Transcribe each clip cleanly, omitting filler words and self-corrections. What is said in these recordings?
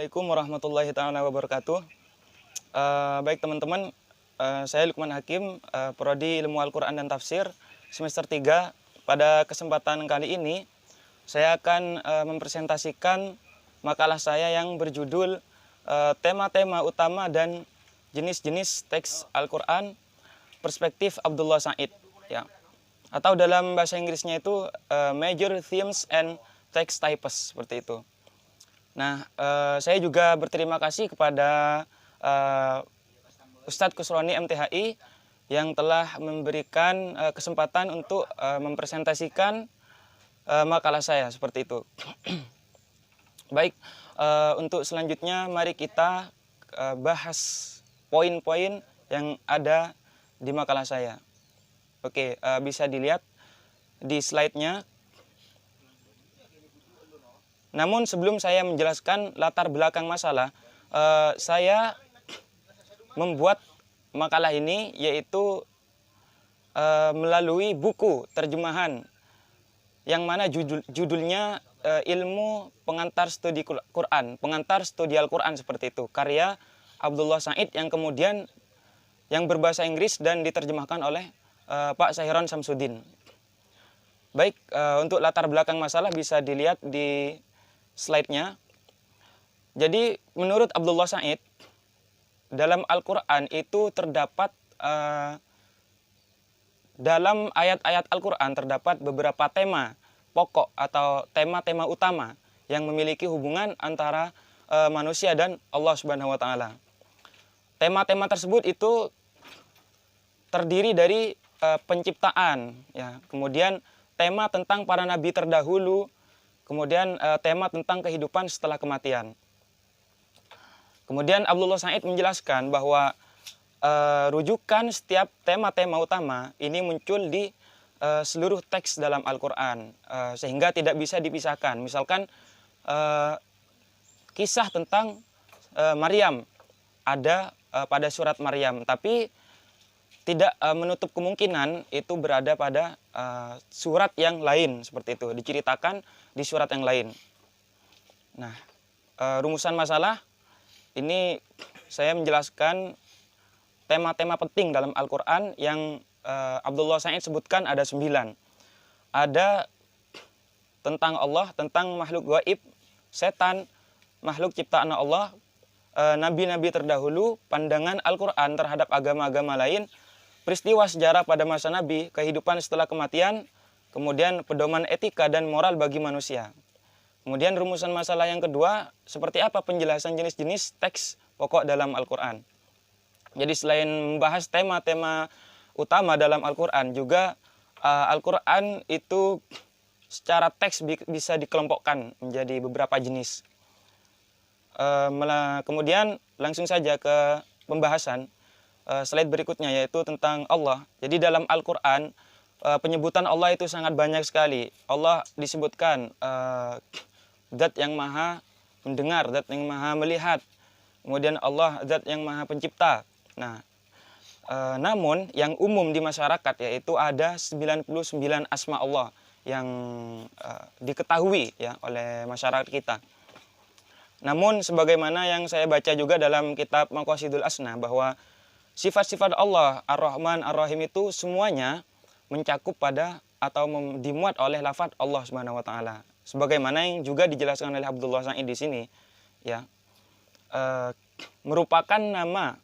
Assalamualaikum warahmatullahi taala wabarakatuh. Baik teman-teman, saya Lukman Hakim, Prodi Ilmu Al-Quran dan Tafsir semester 3. Pada kesempatan kali ini, saya akan mempresentasikan makalah saya yang berjudul tema-tema utama dan jenis-jenis teks Al-Quran perspektif Abdullah Said, ya. Atau dalam bahasa Inggrisnya itu Major Themes and Text Types, seperti itu. Nah, saya juga berterima kasih kepada Ustadz Kusroni MTHI yang telah memberikan kesempatan untuk mempresentasikan makalah saya seperti itu. Baik, untuk selanjutnya mari kita bahas poin-poin yang ada di makalah saya. Oke, bisa dilihat di slide-nya. Namun sebelum saya menjelaskan latar belakang masalah, saya membuat makalah ini yaitu melalui buku terjemahan yang mana judulnya Ilmu Pengantar Studi Quran, Pengantar Studi Al-Quran seperti itu, karya Abdullah Said yang kemudian yang berbahasa Inggris dan diterjemahkan oleh Pak Sahiron Samsudin. Baik, untuk latar belakang masalah bisa dilihat di slide-nya. Jadi menurut Abdullah Said, dalam Al-Quran itu terdapat dalam ayat-ayat Al-Quran terdapat beberapa tema pokok atau tema-tema utama yang memiliki hubungan antara manusia dan Allah Subhanahu wa taala. Tema-tema tersebut itu terdiri dari penciptaan, ya. Kemudian tema tentang para nabi terdahulu, kemudian tema tentang kehidupan setelah kematian. Kemudian Abdullah Said menjelaskan bahwa rujukan setiap tema-tema utama ini muncul di seluruh teks dalam Al-Quran, sehingga tidak bisa dipisahkan. Misalkan kisah tentang Maryam ada pada surat Maryam, tapi tidak menutup kemungkinan itu berada pada surat yang lain, seperti itu, diceritakan di surat yang lain. Nah, rumusan masalah ini saya menjelaskan tema-tema penting dalam Al-Quran yang Abdullah Said sebutkan ada 9. Ada tentang Allah, tentang makhluk gaib, setan, makhluk ciptaan Allah, nabi-nabi terdahulu, pandangan Al-Quran terhadap agama-agama lain, peristiwa sejarah pada masa nabi, kehidupan setelah kematian, kemudian pedoman etika dan moral bagi manusia. Kemudian rumusan masalah yang kedua, seperti apa penjelasan jenis-jenis teks pokok dalam Al-Quran. Jadi selain membahas tema-tema utama dalam Al-Quran, juga Al-Quran itu secara teks bisa dikelompokkan menjadi beberapa jenis. Kemudian langsung saja ke pembahasan slide berikutnya, yaitu tentang Allah. Jadi dalam Al-Quran penyebutan Allah itu sangat banyak sekali. Allah disebutkan Zat yang maha mendengar, Zat yang maha melihat. Kemudian Allah Zat yang maha pencipta. Nah, namun yang umum di masyarakat yaitu ada 99 asma Allah yang diketahui ya oleh masyarakat kita. Namun sebagaimana yang saya baca juga dalam kitab Maqasidul Asna, bahwa sifat-sifat Allah Ar-Rahman Ar-Rahim itu semuanya mencakup pada atau dimuat oleh lafaz Allah Subhanahu wa taala. Sebagaimana yang juga dijelaskan oleh Abdullah Said di sini, ya, merupakan nama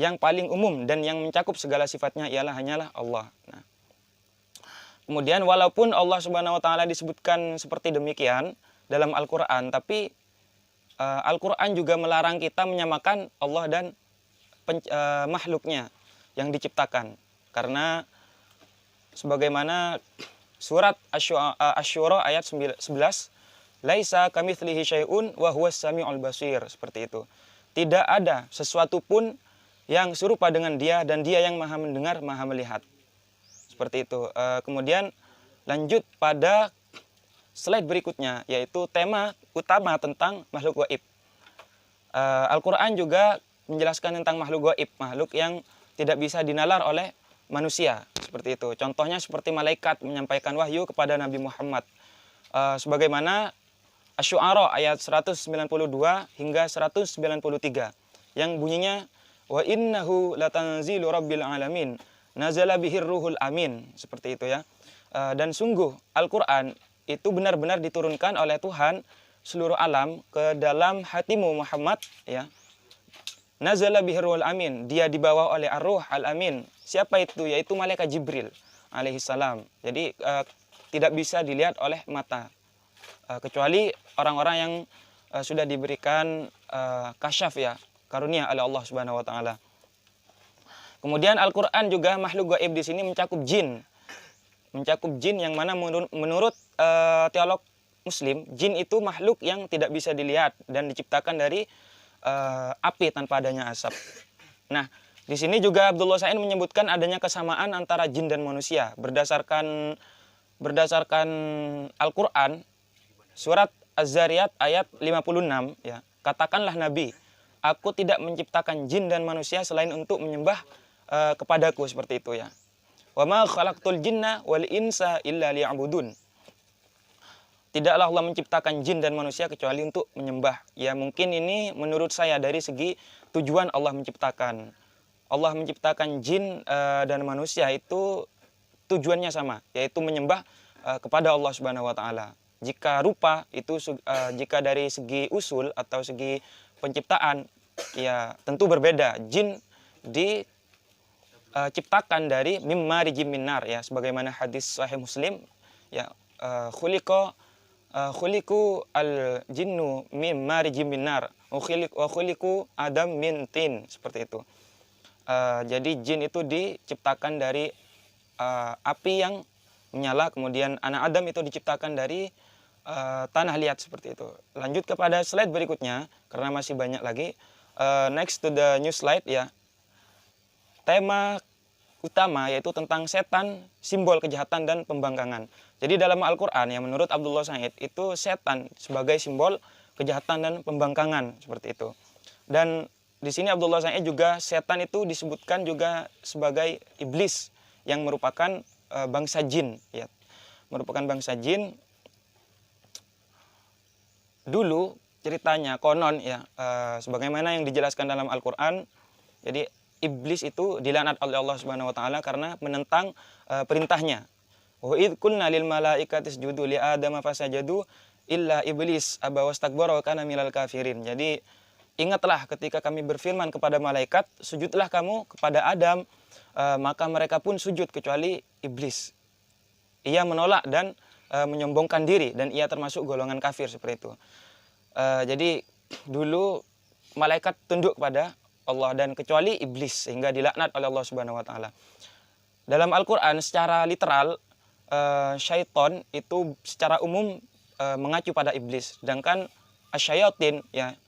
yang paling umum dan yang mencakup segala sifatnya ialah hanyalah Allah. Nah, kemudian walaupun Allah Subhanahu wa taala disebutkan seperti demikian dalam Al-Quran, tapi Al-Quran juga melarang kita menyamakan Allah dan makhluknya yang diciptakan. Karena sebagaimana surat Asy-Syura ayat 11, laisa kamitslihi syai'un wa huwas samiul basir, seperti itu. Tidak ada sesuatu pun yang serupa dengan Dia dan Dia yang maha mendengar, maha melihat. Seperti itu. Kemudian lanjut pada slide berikutnya, yaitu tema utama tentang makhluk gaib. Al-Quran juga menjelaskan tentang makhluk gaib, makhluk yang tidak bisa dinalar oleh manusia, seperti itu. Contohnya seperti malaikat menyampaikan wahyu kepada Nabi Muhammad. Sebagaimana Asy-Syu'ara ayat 192 hingga 193 yang bunyinya wa innahu latanzilu rabbil alamin nazala bihir ruhul amin, seperti itu ya. Dan sungguh Al-Qur'an itu benar-benar diturunkan oleh Tuhan seluruh alam ke dalam hatimu Muhammad ya. Nazala bihir ruhul amin, dia dibawa oleh Ar-Ruh Al-Amin. Siapa itu? Yaitu malaikat Jibril alaihi salam. Jadi tidak bisa dilihat oleh mata. Kecuali orang-orang yang sudah diberikan kasyaf ya, karunia oleh Allah Subhanahu wa taala. Kemudian Al-Qur'an juga makhluk gaib di sini mencakup jin. Mencakup jin yang mana menurut teolog muslim, jin itu makhluk yang tidak bisa dilihat dan diciptakan dari api tanpa adanya asap. Nah, di sini juga Abdullah Sa'id menyebutkan adanya kesamaan antara jin dan manusia berdasarkan Al-Qur'an surat Az-Zariyat ayat 56 ya. Katakanlah Nabi, aku tidak menciptakan jin dan manusia selain untuk menyembah kepadaku, seperti itu ya. Wa ma khalaqtul jinna wal insa illa liya'budun. Tidaklah Allah menciptakan jin dan manusia kecuali untuk menyembah. Ya mungkin ini menurut saya dari segi tujuan Allah menciptakan. Allah menciptakan jin dan manusia itu tujuannya sama, yaitu menyembah kepada Allah Subhanahu wa taala. Jika rupa itu jika dari segi usul atau segi penciptaan ya tentu berbeda. Jin diciptakan dari mimma rijim minar ya, sebagaimana hadis sahih Muslim ya, khuliqu al-jinnu min marijim minar wa khuliqu adam min tin, seperti itu. Jadi jin itu diciptakan dari api yang menyala, kemudian anak Adam itu diciptakan dari tanah liat, seperti itu. Lanjut kepada slide berikutnya karena masih banyak lagi. Next to the new slide ya. Tema utama yaitu tentang setan, simbol kejahatan dan pembangkangan. Jadi dalam Al-Qur'an yang menurut Abdullah Sa'id itu setan sebagai simbol kejahatan dan pembangkangan, seperti itu. Dan di sini Abdullah Sa'id juga setan itu disebutkan juga sebagai iblis yang merupakan bangsa jin ya. Merupakan bangsa jin. Dulu ceritanya konon ya, sebagaimana yang dijelaskan dalam Al-Qur'an, jadi iblis itu dilaknat oleh Allah Subhanahu wa taala karena menentang perintahnya. Wa id qulna lil malaikati isjudu li adama fasajadu illa iblis aba wastakbara wa kana minal kafirin. Jadi ingatlah ketika kami berfirman kepada malaikat, sujudlah kamu kepada Adam, maka mereka pun sujud kecuali iblis. Ia menolak dan menyombongkan diri dan ia termasuk golongan kafir, seperti itu. Jadi dulu malaikat tunduk pada Allah dan kecuali iblis sehingga dilaknat oleh Allah Subhanahu wa taala. Dalam Al-Qur'an secara literal syaiton itu secara umum mengacu pada iblis, sedangkan asyayatin ya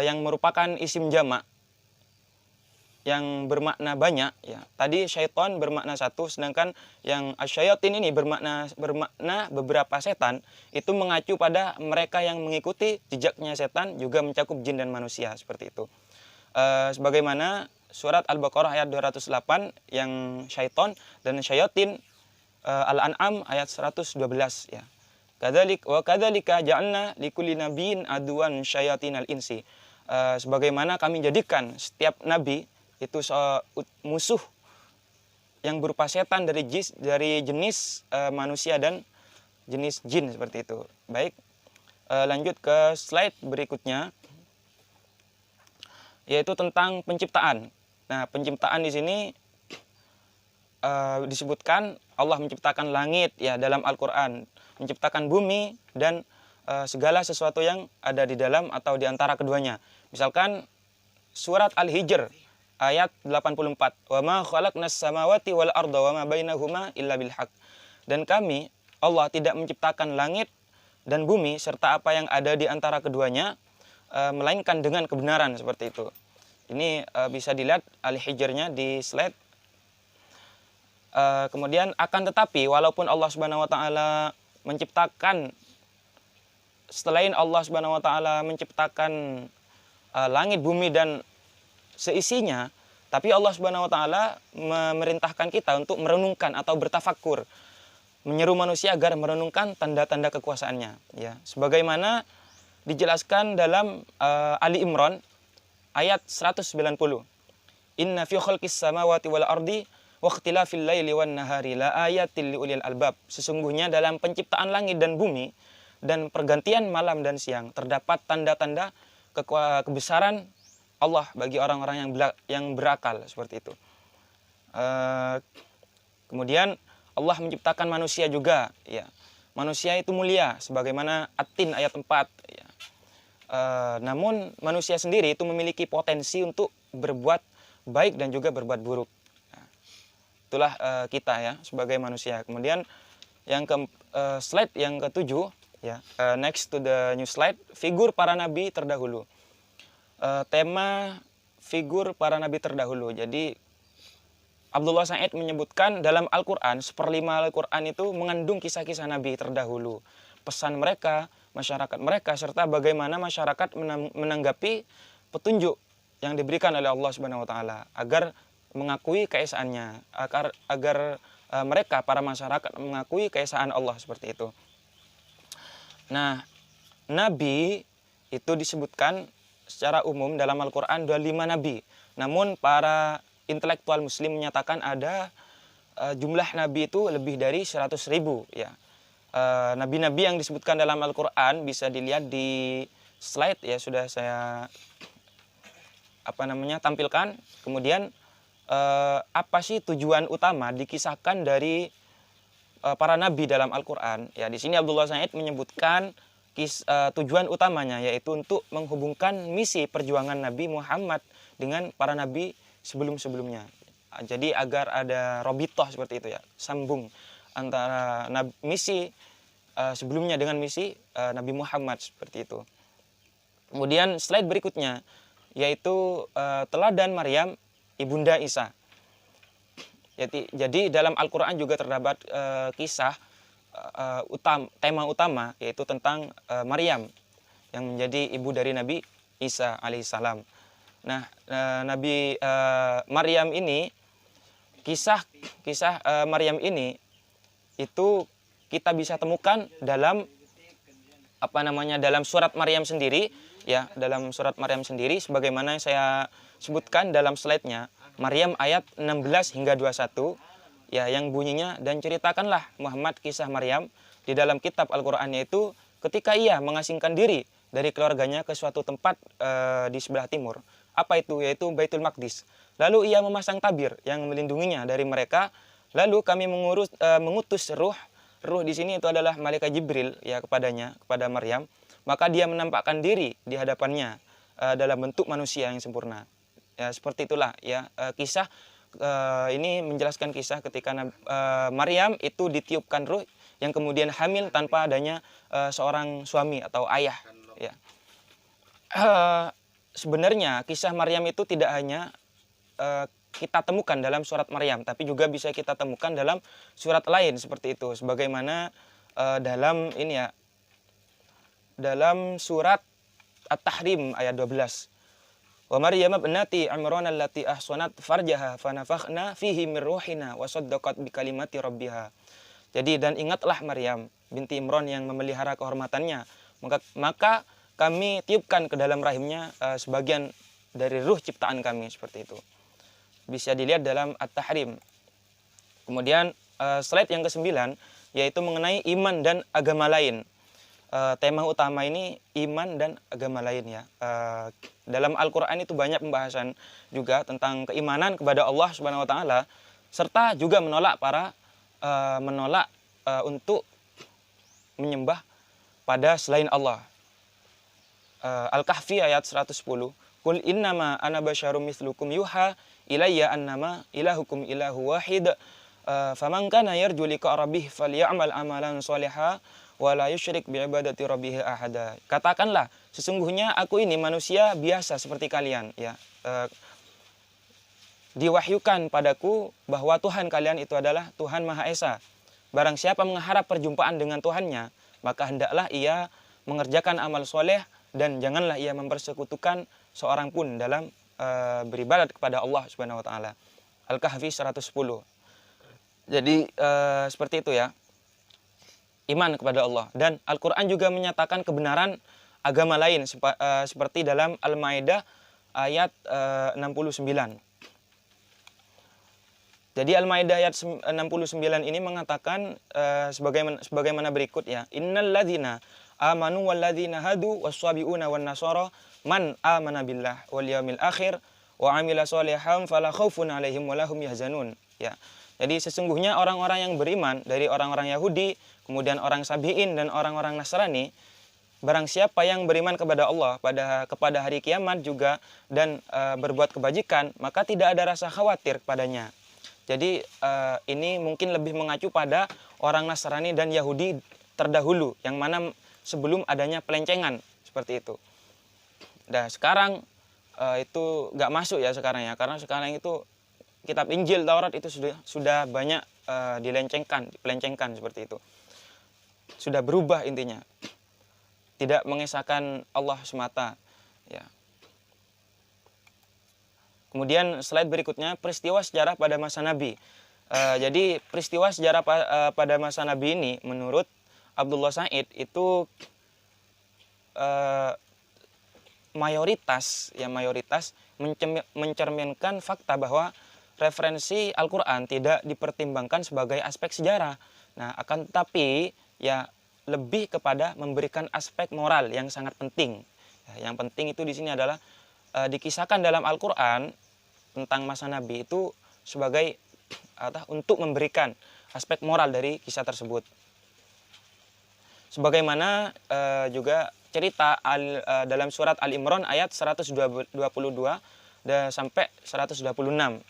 yang merupakan isim jamak yang bermakna banyak ya. Tadi syaiton bermakna satu, sedangkan yang asyayatin ini bermakna beberapa setan, itu mengacu pada mereka yang mengikuti jejaknya setan, juga mencakup jin dan manusia, seperti itu. Sebagaimana surat Al-Baqarah ayat 208 yang syaiton dan syayatin, Al-An'am ayat 112 ya. Kadzalika ja'alna likulli nabiyyin aduwan syayatinal insi. Sebagaimana kami jadikan setiap nabi itu musuh yang berupa setan dari jenis manusia dan jenis jin, seperti itu. Baik, lanjut ke slide berikutnya, yaitu tentang penciptaan. Nah, penciptaan di sini disebutkan Allah menciptakan langit ya dalam Al-Qur'an, menciptakan bumi dan segala sesuatu yang ada di dalam atau di antara keduanya. Misalkan surat Al-Hijr ayat 84, wa ma khalaqnas samawati wal arda wa ma bainahuma illa bil haqq. Dan kami Allah tidak menciptakan langit dan bumi serta apa yang ada di antara keduanya melainkan dengan kebenaran, seperti itu. Ini bisa dilihat Al-Hijrnya di slide. Kemudian akan tetapi walaupun Allah Subhanahu wa taala menciptakan, selain Allah Subhanahu wa taala menciptakan langit, bumi dan seisinya, tapi Allah Subhanahu wa taala memerintahkan kita untuk merenungkan atau bertafakkur, menyeru manusia agar merenungkan tanda-tanda kekuasaannya, ya. Sebagaimana dijelaskan dalam Ali Imran ayat 190. Inna fi khalqis samawati wal ardi wa ikhtilafil laili wan nahari la ayatil liulil albab. Sesungguhnya dalam penciptaan langit dan bumi dan pergantian malam dan siang terdapat tanda-tanda kebesaran Allah bagi orang-orang yang berakal, seperti itu. Kemudian Allah menciptakan manusia juga, ya. Manusia itu mulia sebagaimana At-Tin ayat 4, ya. Namun manusia sendiri itu memiliki potensi untuk berbuat baik dan juga berbuat buruk. Nah, itulah kita, ya, sebagai manusia. Kemudian yang slide yang ketujuh, ya, next to the new slide, figur para nabi terdahulu. Tema figur para nabi terdahulu. Jadi Abdullah Said menyebutkan dalam Al-Quran, 1/5 Al-Quran itu mengandung kisah-kisah nabi terdahulu, pesan mereka, masyarakat mereka, serta bagaimana masyarakat menanggapi petunjuk yang diberikan oleh Allah Subhanahu wa taala agar mengakui keesaannya, agar mereka para masyarakat mengakui keesaan Allah, seperti itu. Nah, nabi itu disebutkan secara umum dalam Al-Quran 25 nabi. Namun para intelektual muslim menyatakan ada jumlah nabi itu lebih dari 100.000, ya. Nabi-nabi yang disebutkan dalam Al-Quran bisa dilihat di slide, ya, sudah saya tampilkan. Kemudian apa sih tujuan utama dikisahkan dari para nabi dalam Al-Quran? Ya, di sini Abdullah Said menyebutkan tujuan utamanya yaitu untuk menghubungkan misi perjuangan Nabi Muhammad dengan para nabi sebelum-sebelumnya. Jadi agar ada robitoh, seperti itu, ya, sambung antara misi sebelumnya dengan misi Nabi Muhammad, seperti itu. Kemudian slide berikutnya yaitu teladan Maryam ibunda Isa. Jadi dalam Al-Quran juga terdapat kisah tema utama yaitu tentang Maryam yang menjadi ibu dari Nabi Isa alaihissalam. Nah, Nabi Maryam ini, kisah Maryam ini itu kita bisa temukan dalam dalam surat Maryam sendiri, ya, dalam surat Maryam sendiri sebagaimana saya sebutkan dalam slide-nya, Maryam ayat 16 hingga 21, ya, yang bunyinya, dan ceritakanlah Muhammad kisah Maryam di dalam kitab Al-Qur'an, yaitu ketika ia mengasingkan diri dari keluarganya ke suatu tempat di sebelah timur. Apa itu? Yaitu Baitul Maqdis. Lalu ia memasang tabir yang melindunginya dari mereka. Lalu kami mengutus ruh di sini itu adalah malaikat Jibril, ya, kepada Maryam. Maka dia menampakkan diri di hadapannya dalam bentuk manusia yang sempurna. Ya, seperti itulah, ya, kisah ini menjelaskan kisah ketika Maryam itu ditiupkan ruh yang kemudian hamil tanpa adanya seorang suami atau ayah, ya. Sebenarnya kisah Maryam itu tidak hanya kita temukan dalam surat Maryam, tapi juga bisa kita temukan dalam surat lain, seperti itu. Sebagaimana dalam surat At-Tahrim ayat 12. Wa Maryam ibnati Imran allati ahsanat farjaha fanafakhna fihi min ruhina wa saddaqat bi kalimati rabbiha. Jadi, dan ingatlah Maryam binti Imran yang memelihara kehormatannya, maka kami tiupkan ke dalam rahimnya sebagian dari ruh ciptaan kami, seperti itu. Bisa dilihat dalam At-Tahrim. Kemudian slide yang ke-9 yaitu mengenai iman dan agama lain. Tema utama ini iman dan agama lain, ya. Dalam Al-Qur'an itu banyak pembahasan juga tentang keimanan kepada Allah Subhanahu wa taala, serta juga menolak untuk menyembah pada selain Allah. Al-Kahfi ayat 110. Qul innama ana basyarum mithlukum yuha ilayya annama ilahukum ilahu wahid. Faman kana yarju liqa rabbih falyamal amalan shalihan wa la yusyrik bi ibadati rabbih ahada. Katakanlah, sesungguhnya aku ini manusia biasa seperti kalian, ya. Diwahyukan padaku bahwa Tuhan kalian itu adalah Tuhan Maha Esa. Barang siapa mengharap perjumpaan dengan Tuhannya, maka hendaklah ia mengerjakan amal soleh dan janganlah ia mempersekutukan seorang pun dalam beribadat kepada Allah Subhanahu wa taala. Al-Kahfi 110. Jadi seperti itu, ya. iman kepada Allah. Dan Al-Quran juga menyatakan kebenaran agama lain seperti dalam Al-Maidah ayat 69. Jadi Al-Maidah ayat 69 ini mengatakan sebagaimana berikut ya. Innal ladzina amanu wal ladzina hadu was-sabiuna wan nasara man amana billah wal yaumil akhir wa amila sholihan fala khaufun 'alaihim wa lahum yahzanun. Ya. Jadi sesungguhnya orang-orang yang beriman dari orang-orang Yahudi, kemudian orang Sabi'in dan orang-orang Nasrani, barang siapa yang beriman kepada Allah kepada hari kiamat juga dan berbuat kebajikan, maka tidak ada rasa khawatir padanya. Jadi ini mungkin lebih mengacu pada orang Nasrani dan Yahudi terdahulu, yang mana sebelum adanya pelencengan seperti itu. Nah sekarang itu nggak masuk ya sekarang ya, karena sekarang itu kitab Injil, Taurat itu sudah banyak dipelencengkan seperti itu. Sudah berubah intinya, tidak mengesahkan Allah semata. Ya. Kemudian slide berikutnya, peristiwa sejarah pada masa Nabi. Jadi peristiwa sejarah pada masa Nabi ini menurut Abdullah Said itu mayoritas mencerminkan fakta bahwa referensi Al-Quran tidak dipertimbangkan sebagai aspek sejarah. Nah, akan tetapi ya lebih kepada memberikan aspek moral yang sangat penting. Ya, yang penting itu di sini adalah dikisahkan dalam Al-Quran tentang masa Nabi itu sebagai untuk memberikan aspek moral dari kisah tersebut. Sebagaimana juga cerita dalam surat Al-Imran ayat 122 sampai 126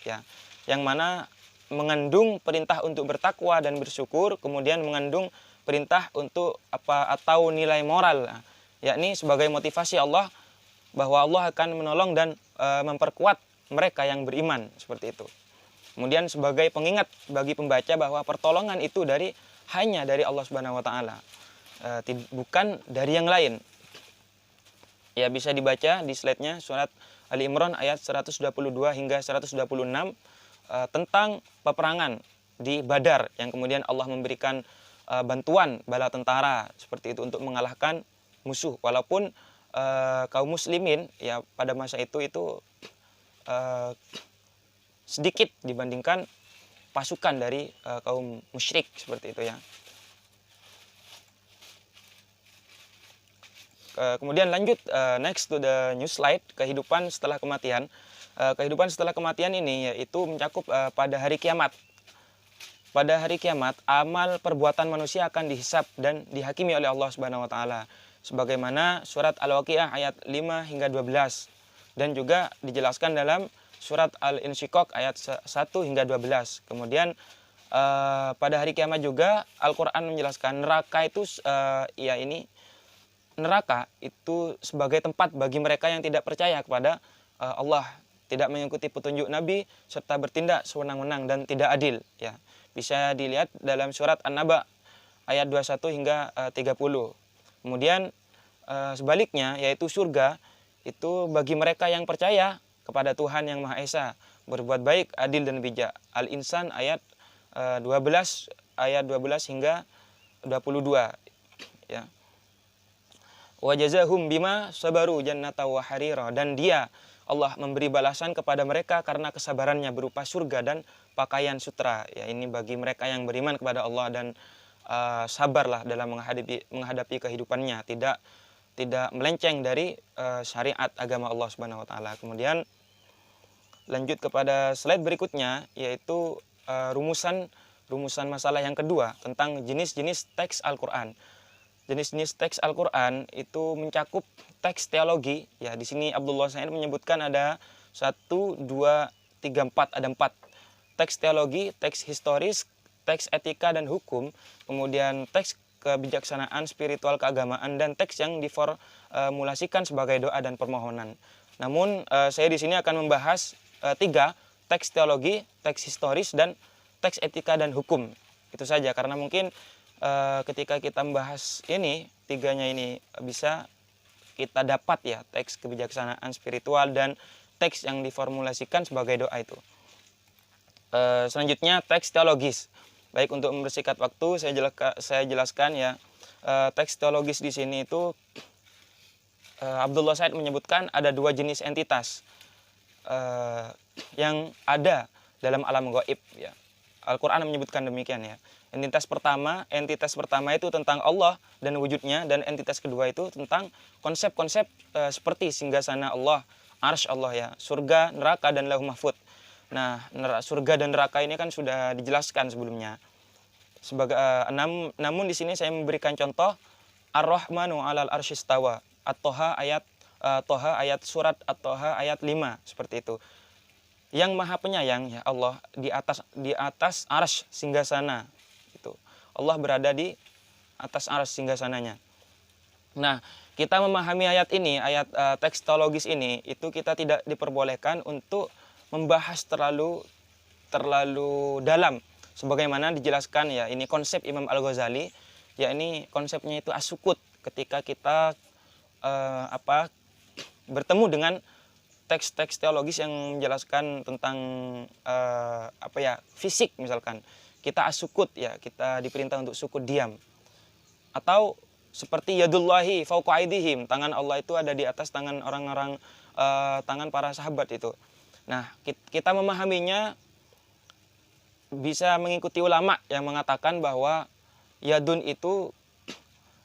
ya, yang mana mengandung perintah untuk bertakwa dan bersyukur, kemudian mengandung perintah untuk atau nilai moral, yakni sebagai motivasi Allah bahwa Allah akan menolong dan memperkuat mereka yang beriman seperti itu. Kemudian sebagai pengingat bagi pembaca bahwa pertolongan itu hanya dari Allah Subhanahu wa taala, bukan dari yang lain. Ya, bisa dibaca di slide-nya surat Ali Imran ayat 122 hingga 126 tentang peperangan di Badar yang kemudian Allah memberikan bantuan bala tentara seperti itu untuk mengalahkan musuh, walaupun kaum muslimin ya pada masa itu sedikit dibandingkan pasukan dari kaum musyrik seperti itu ya. Kemudian lanjut next to the new slide, kehidupan setelah kematian. Kehidupan setelah kematian ini yaitu mencakup pada hari kiamat. Pada hari kiamat, amal perbuatan manusia akan dihisab dan dihakimi oleh Allah Subhanahu wa taala. Sebagaimana surat Al-Waqiah ayat 5 hingga 12 dan juga dijelaskan dalam surat Al-Insyiqaq ayat 1 hingga 12. Kemudian pada hari kiamat juga Al-Qur'an menjelaskan neraka itu sebagai tempat bagi mereka yang tidak percaya kepada Allah, tidak mengikuti petunjuk Nabi, serta bertindak sewenang-wenang dan tidak adil. Ya, bisa dilihat dalam surat An-Naba ayat 21 hingga 30. Kemudian sebaliknya yaitu surga itu bagi mereka yang percaya kepada Tuhan yang Maha Esa, berbuat baik, adil dan bijak. Al-Insan ayat 12 hingga 22. Ya. Wa jazahum bima sabaru jannata wa harira, dan dia Allah memberi balasan kepada mereka karena kesabarannya berupa surga dan pakaian sutra. Ya, ini bagi mereka yang beriman kepada Allah dan sabarlah dalam menghadapi kehidupannya, tidak melenceng dari syariat agama Allah Subhanahu wa taala. Kemudian lanjut kepada slide berikutnya yaitu rumusan masalah yang kedua tentang jenis-jenis teks Al-Qur'an. Jenis-jenis teks Al-Quran itu mencakup teks teologi. Ya, di sini Abdullah Said menyebutkan ada 1, 2, 3, 4, ada 4. Teks teologi, teks historis, teks etika dan hukum, kemudian teks kebijaksanaan, spiritual, keagamaan, dan teks yang diformulasikan sebagai doa dan permohonan. Namun saya di sini akan membahas 3, teks teologi, teks historis, dan teks etika dan hukum. Itu saja, karena mungkin ketika kita membahas ini, 3-nya ini bisa kita dapat ya teks kebijaksanaan spiritual dan teks yang diformulasikan sebagai doa itu. Selanjutnya teks teologis. Baik, untuk mempersingkat waktu saya jelaskan ya. Teks teologis di sini itu Abdullah Said menyebutkan ada dua jenis entitas yang ada dalam alam gaib ya. Al-Qur'an menyebutkan demikian ya. Entitas pertama itu tentang Allah dan wujudnya, dan entitas kedua itu tentang konsep-konsep seperti singgasana Allah, arsy Allah ya, surga, neraka, dan lauh mahfud. Nah, surga dan neraka ini kan sudah dijelaskan sebelumnya. Namun di sini saya memberikan contoh Ar-Rahmanu 'alal arsy istawa. At-Toha ayat surat At-Toha ayat 5 seperti itu. Yang Maha Penyayang ya Allah di atas arsy singgasana itu. Allah berada di atas arsy singgasananya. Nah, kita memahami ayat ini, teks teologis ini, itu kita tidak diperbolehkan untuk membahas terlalu dalam sebagaimana dijelaskan ya. Ini konsep Imam Al-Ghazali, ya ini konsepnya itu as-sukut, ketika kita bertemu dengan teks-teks teologis yang menjelaskan tentang fisik misalkan. Kita as-sukut ya, kita diperintah untuk sukut, diam. Atau seperti yadullahi fauqa aidihim, tangan Allah itu ada di atas tangan orang-orang, tangan para sahabat itu. Nah, kita memahaminya bisa mengikuti ulama yang mengatakan bahwa yadun itu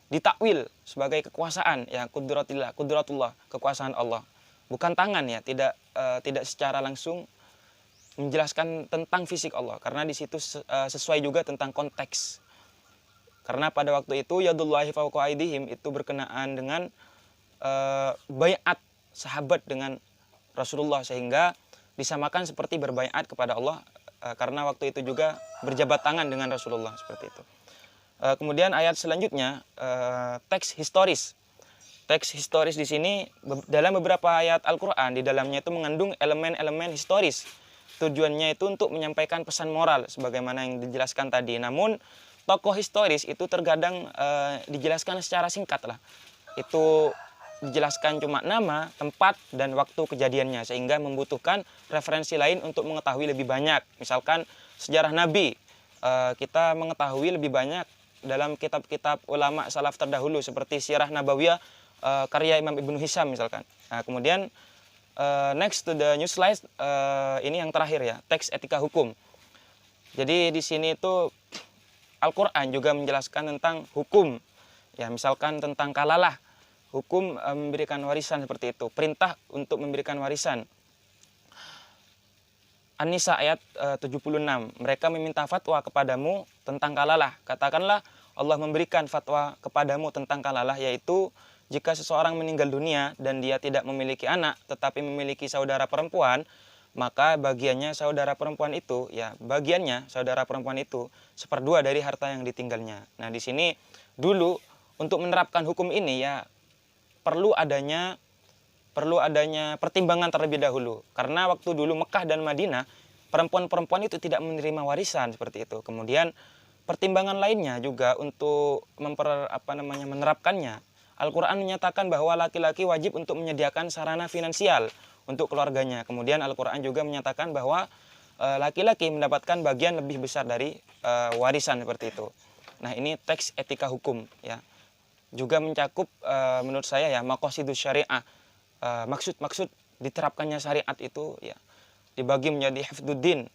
ditakwil sebagai kekuasaan ya, kudratullah, kekuasaan Allah. Bukan tangan ya, tidak secara langsung menjelaskan tentang fisik Allah, karena di situ sesuai juga tentang konteks. Karena pada waktu itu yadullahi fauqa aidihim itu berkenaan dengan baiat sahabat dengan Rasulullah, sehingga disamakan seperti berbaiat kepada Allah, karena waktu itu juga berjabat tangan dengan Rasulullah seperti itu. Kemudian ayat selanjutnya teks historis. Teks historis di sini dalam beberapa ayat Al-Qur'an di dalamnya itu mengandung elemen-elemen historis. Tujuannya itu untuk menyampaikan pesan moral sebagaimana yang dijelaskan tadi. Namun tokoh historis itu terkadang dijelaskan secara singkat lah. Itu dijelaskan cuma nama, tempat, dan waktu kejadiannya, sehingga membutuhkan referensi lain untuk mengetahui lebih banyak. Misalkan sejarah Nabi, kita mengetahui lebih banyak dalam kitab-kitab ulama salaf terdahulu seperti Sirah Nabawiyah karya Imam Ibnu Hisham misalkan. Nah, kemudian next to the new slide, ini yang terakhir ya, teks etika hukum. Jadi di sini itu Al-Qur'an juga menjelaskan tentang hukum. Ya, misalkan tentang kalalah, hukum memberikan warisan seperti itu, perintah untuk memberikan warisan. An-Nisa ayat 76, mereka meminta fatwa kepadamu tentang kalalah. Katakanlah Allah memberikan fatwa kepadamu tentang kalalah, yaitu jika seseorang meninggal dunia dan dia tidak memiliki anak tetapi memiliki saudara perempuan, maka bagiannya saudara perempuan itu seperdua dari harta yang ditinggalnya. Nah, di sini dulu untuk menerapkan hukum ini ya perlu adanya pertimbangan terlebih dahulu, karena waktu dulu Mekah dan Madinah perempuan-perempuan itu tidak menerima warisan seperti itu. Kemudian pertimbangan lainnya juga untuk menerapkannya, Al-Qur'an menyatakan bahwa laki-laki wajib untuk menyediakan sarana finansial untuk keluarganya. Kemudian Al-Qur'an juga menyatakan bahwa laki-laki mendapatkan bagian lebih besar dari warisan seperti itu. Nah, ini teks etika hukum ya, juga mencakup menurut saya ya maqasidus syariah. Maksud diterapkannya syariat itu ya dibagi menjadi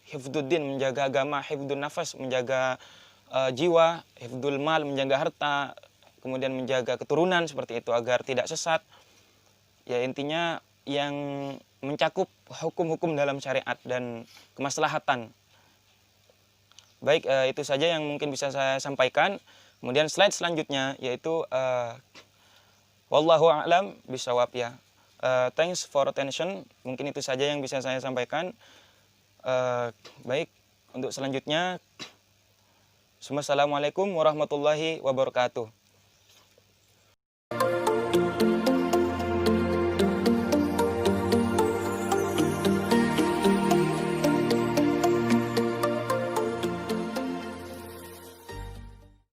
hifduddin menjaga agama, hifdun nafas menjaga jiwa, hifdul mal menjaga harta, kemudian menjaga keturunan seperti itu agar tidak sesat. Ya, intinya yang mencakup hukum-hukum dalam syariat dan kemaslahatan. Baik, itu saja yang mungkin bisa saya sampaikan. Kemudian slide selanjutnya yaitu wallahu a'lam bishawab ya. Thanks for attention. Mungkin itu saja yang bisa saya sampaikan. Baik, untuk selanjutnya, assalamualaikum warahmatullahi wabarakatuh.